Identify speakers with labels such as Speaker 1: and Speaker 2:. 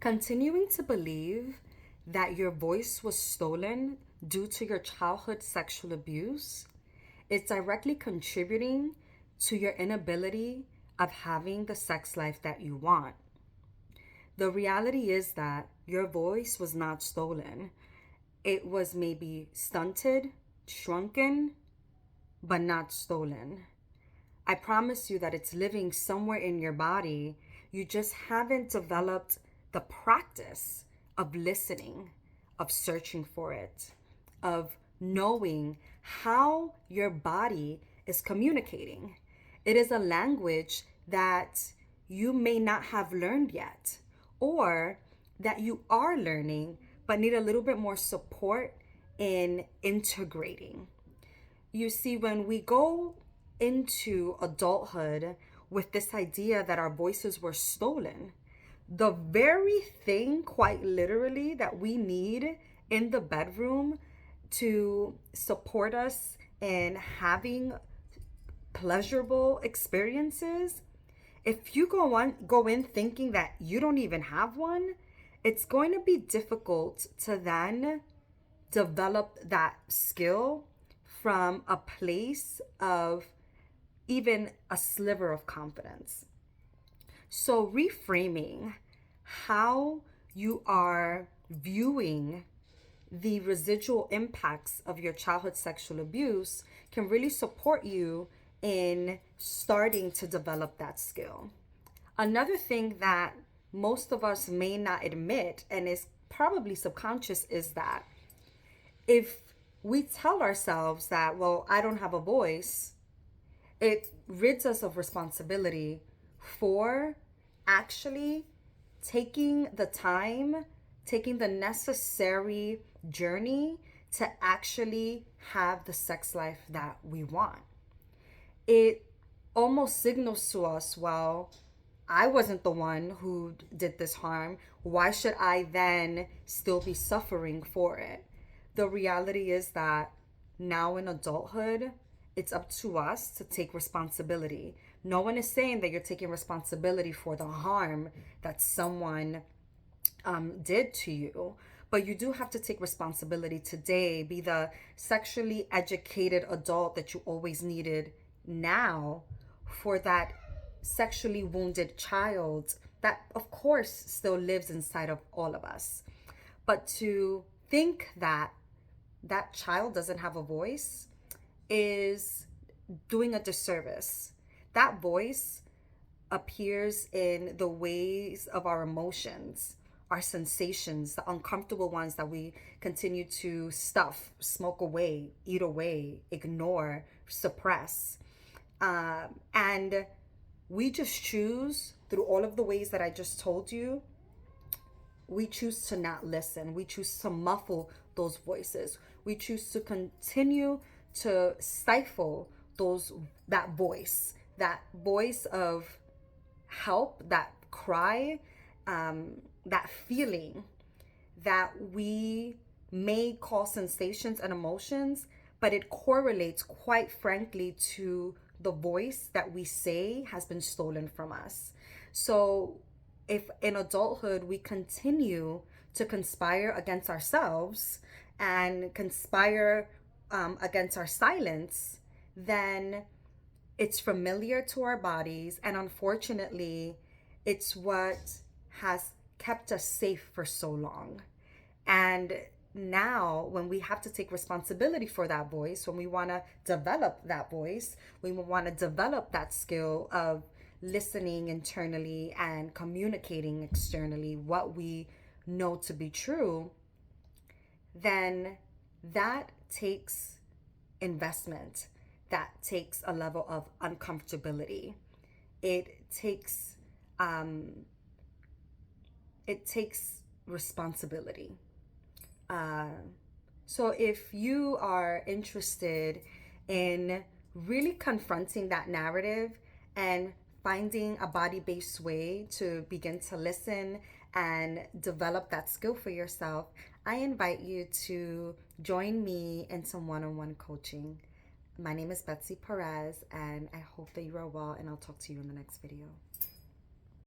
Speaker 1: Continuing to believe that your voice was stolen due to your childhood sexual abuse is directly contributing to your inability of having the sex life that you want. The reality is that your voice was not stolen. It was maybe stunted, shrunken, but not stolen. I promise you that it's living somewhere in your body. You just haven't developed the practice of listening, of searching for it, of knowing how your body is communicating. It is a language that you may not have learned yet, or that you are learning but need a little bit more support in integrating. You see, when we go into adulthood with this idea that our voices were stolen, the very thing, quite literally, that we need in the bedroom to support us in having pleasurable experiences, if you go in thinking that you don't even have one, it's going to be difficult to then develop that skill from a place of even a sliver of confidence. So, reframing how you are viewing the residual impacts of your childhood sexual abuse can really support you in starting to develop that skill. Another thing that most of us may not admit and is probably subconscious is that if we tell ourselves that, well, I don't have a voice, it rids us of responsibility for actually taking the time, taking the necessary journey to actually have the sex life that we want. It almost signals to us, well, I wasn't the one who did this harm. Why should I then still be suffering for it? The reality is that now in adulthood, it's up to us to take responsibility. No one is saying that you're taking responsibility for the harm that someone did to you, but you do have to take responsibility today, be the sexually educated adult that you always needed now for that sexually wounded child that, of course, still lives inside of all of us. But to think that that child doesn't have a voice is doing a disservice. That voice appears in the ways of our emotions, our sensations, the uncomfortable ones that we continue to stuff, smoke away, eat away, ignore, suppress. And we just choose, through all of the ways that I just told you, we choose to not listen. We choose to muffle those voices. We choose to continue to stifle that voice of help, that cry, that feeling that we may call sensations and emotions, but it correlates quite frankly to the voice that we say has been stolen from us. So if in adulthood we continue to conspire against ourselves and conspire against our silence, then it's familiar to our bodies, and unfortunately, it's what has kept us safe for so long. And now, when we have to take responsibility for that voice, when we want to develop that voice, we want to develop that skill of listening internally and communicating externally what we know to be true, then that takes investment. That takes a level of uncomfortability. It takes responsibility. So if you are interested in really confronting that narrative and finding a body-based way to begin to listen and develop that skill for yourself, I invite you to join me in some one-on-one coaching. My name is Betsy Perez, and I hope that you are well, and I'll talk to you in the next video.